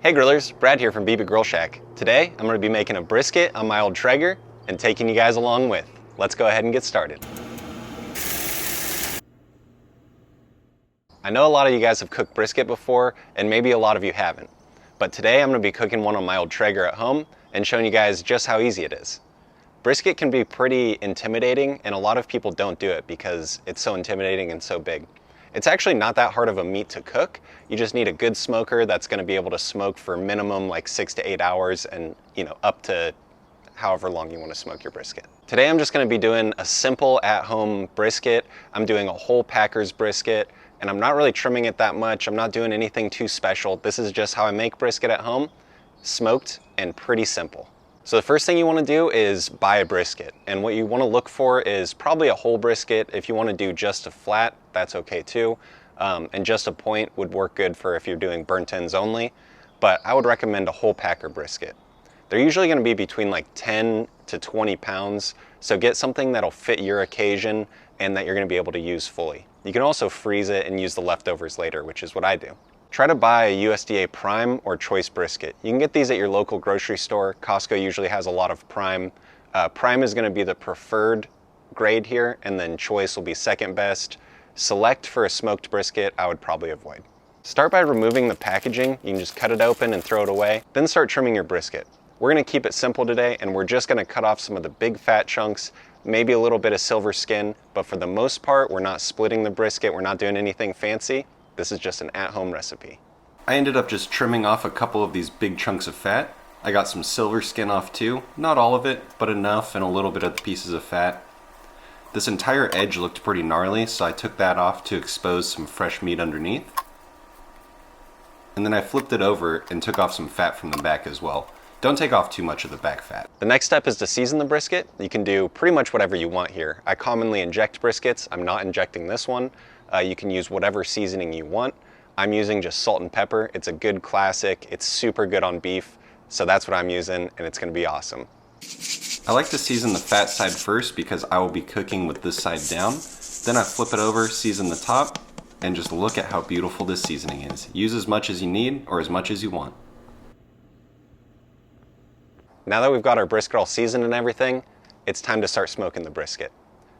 Hey grillers, Brad here from BB Grill Shack. Today, I'm going to be making a brisket on my old Traeger and taking you guys along with. Let's go ahead and get started. I know a lot of you guys have cooked brisket before, and maybe a lot of you haven't. But today, I'm going to be cooking one on my old Traeger at home and showing you guys just how easy it is. Brisket can be pretty intimidating, and a lot of people don't do it because it's so intimidating and so big. It's actually not that hard of a meat to cook. You just need a good smoker that's going to be able to smoke for minimum like 6 to 8 hours and up to however long you want to smoke your brisket. Today I'm just going to be doing a simple at-home brisket. I'm doing a whole Packers brisket and I'm not really trimming it that much. I'm not doing anything too special. This is just how I make brisket at home, smoked and pretty simple. So the first thing you want to do is buy a brisket, and what you want to look for is probably a whole brisket. If you want to do just a flat, that's okay too, and just a point would work good for if you're doing burnt ends only, but I would recommend a whole Packer brisket. They're usually going to be between like 10 to 20 pounds, so get something that'll fit your occasion and that you're going to be able to use fully. You can also freeze it and use the leftovers later, which is what I do. Try to buy a USDA Prime or Choice brisket. You can get these at your local grocery store. Costco usually has a lot of Prime. Prime is going to be the preferred grade here, and then Choice will be second best. Select for a smoked brisket, I would probably avoid. Start by removing the packaging. You can just cut it open and throw it away. Then start trimming your brisket. We're going to keep it simple today, and we're just going to cut off some of the big fat chunks, maybe a little bit of silver skin, but for the most part, we're not splitting the brisket. We're not doing anything fancy. This is just an at-home recipe. I ended up just trimming off a couple of these big chunks of fat. I got some silver skin off too. Not all of it, but enough, and a little bit of the pieces of fat. This entire edge looked pretty gnarly, so I took that off to expose some fresh meat underneath. And then I flipped it over and took off some fat from the back as well. Don't take off too much of the back fat. The next step is to season the brisket. You can do pretty much whatever you want here. I commonly inject briskets. I'm not injecting this one. You can use whatever seasoning you want. I'm using just salt and pepper. It's a good classic. It's super good on beef. So that's what I'm using, and it's gonna be awesome. I like to season the fat side first because I will be cooking with this side down. Then I flip it over, season the top, and just look at how beautiful this seasoning is. Use as much as you need or as much as you want. Now that we've got our brisket all seasoned and everything, it's time to start smoking the brisket.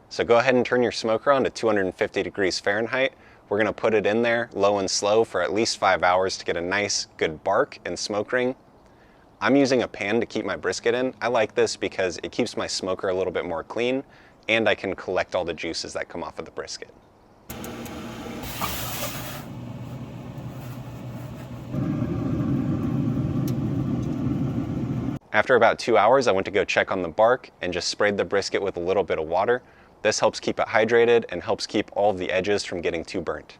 So go ahead and turn your smoker on to 250 degrees Fahrenheit. We're gonna put it in there low and slow for at least 5 hours to get a nice good bark and smoke ring. I'm using a pan to keep my brisket in. I like this because it keeps my smoker a little bit more clean and I can collect all the juices that come off of the brisket. After about 2 hours, I went to go check on the bark and just sprayed the brisket with a little bit of water. This helps keep it hydrated and helps keep all of the edges from getting too burnt.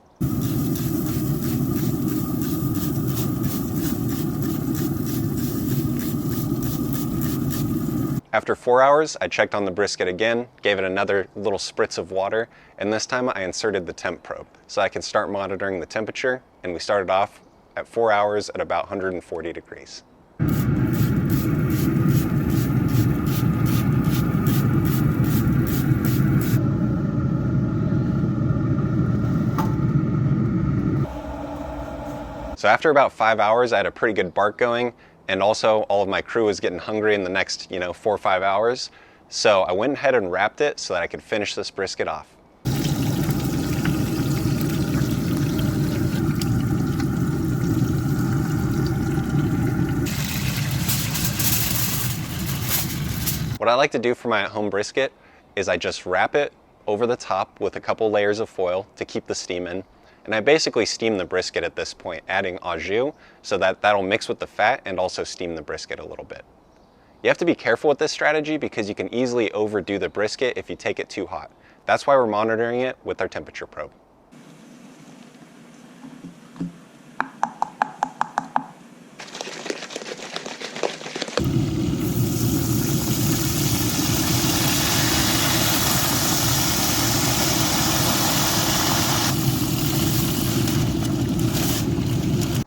After 4 hours, I checked on the brisket again, gave it another little spritz of water, and this time I inserted the temp probe so I can start monitoring the temperature, and we started off at 4 hours at about 140 degrees. So after about 5 hours, I had a pretty good bark going, and also all of my crew was getting hungry in the next, 4 or 5 hours. So I went ahead and wrapped it so that I could finish this brisket off. What I like to do for my at-home brisket is I just wrap it over the top with a couple layers of foil to keep the steam in. And I basically steam the brisket at this point, adding au jus, so that that'll mix with the fat and also steam the brisket a little bit. You have to be careful with this strategy because you can easily overdo the brisket if you take it too hot. That's why we're monitoring it with our temperature probe.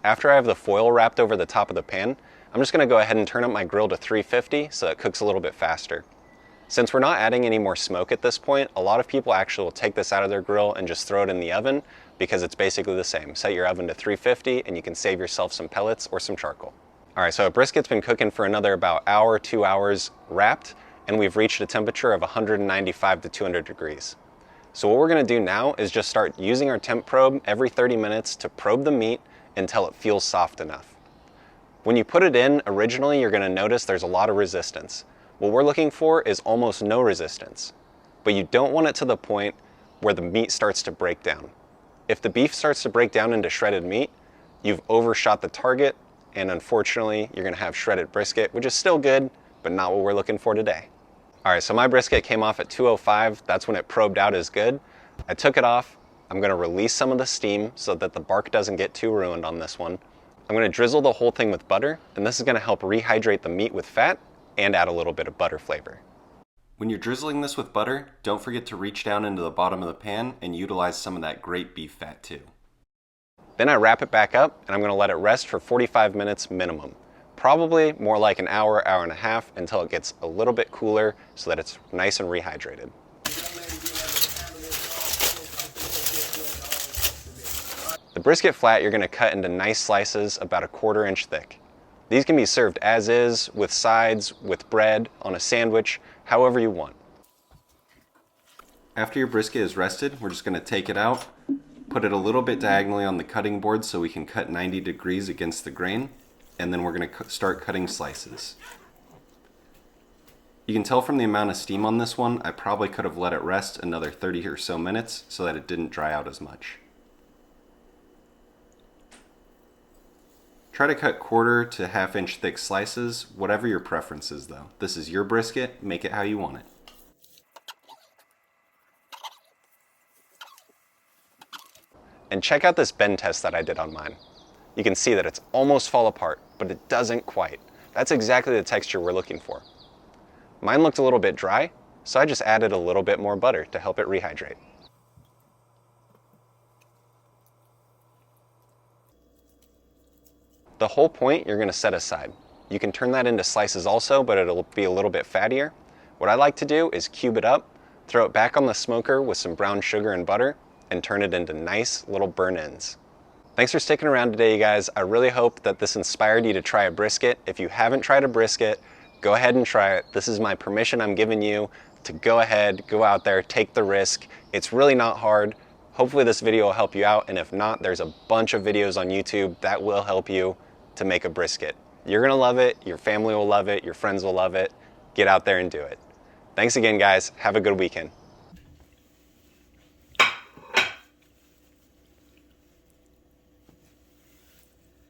After I have the foil wrapped over the top of the pan, I'm just gonna go ahead and turn up my grill to 350 so it cooks a little bit faster. Since we're not adding any more smoke at this point, a lot of people actually will take this out of their grill and just throw it in the oven because it's basically the same. Set your oven to 350 and you can save yourself some pellets or some charcoal. All right, so a brisket's been cooking for another about hour, 2 hours wrapped, and we've reached a temperature of 195 to 200 degrees. So what we're gonna do now is just start using our temp probe every 30 minutes to probe the meat until it feels soft enough. When you put it in originally, you're gonna notice there's a lot of resistance. What we're looking for is almost no resistance, but you don't want it to the point where the meat starts to break down. If the beef starts to break down into shredded meat, you've overshot the target, and unfortunately, you're gonna have shredded brisket, which is still good, but not what we're looking for today. All right, so my brisket came off at 205. That's when it probed out as good. I took it off. I'm gonna release some of the steam so that the bark doesn't get too ruined on this one. I'm gonna drizzle the whole thing with butter, and this is gonna help rehydrate the meat with fat and add a little bit of butter flavor. When you're drizzling this with butter, don't forget to reach down into the bottom of the pan and utilize some of that great beef fat too. Then I wrap it back up and I'm gonna let it rest for 45 minutes minimum. Probably more like an hour, hour and a half until it gets a little bit cooler so that it's nice and rehydrated. The brisket flat you're gonna cut into nice slices about 1/4 inch thick. These can be served as is, with sides, with bread, on a sandwich, however you want. After your brisket is rested, we're just gonna take it out, put it a little bit diagonally on the cutting board so we can cut 90 degrees against the grain, and then we're gonna start cutting slices. You can tell from the amount of steam on this one, I probably could have let it rest another 30 or so minutes so that it didn't dry out as much. Try to cut 1/4 to 1/2 inch thick slices, whatever your preference is though. This is your brisket, make it how you want it. And check out this bend test that I did on mine. You can see that it's almost fall apart, but it doesn't quite. That's exactly the texture we're looking for. Mine looked a little bit dry, so I just added a little bit more butter to help it rehydrate. The whole point you're gonna set aside. You can turn that into slices also, but it'll be a little bit fattier. What I like to do is cube it up, throw it back on the smoker with some brown sugar and butter, and turn it into nice little burn ends. Thanks for sticking around today, you guys. I really hope that this inspired you to try a brisket. If you haven't tried a brisket, go ahead and try it. This is my permission I'm giving you to go ahead, go out there, take the risk. It's really not hard. Hopefully this video will help you out, and if not, there's a bunch of videos on YouTube that will help you to make a brisket. You're gonna love it, your family will love it, your friends will love it. Get out there and do it. Thanks again, guys. Have a good weekend.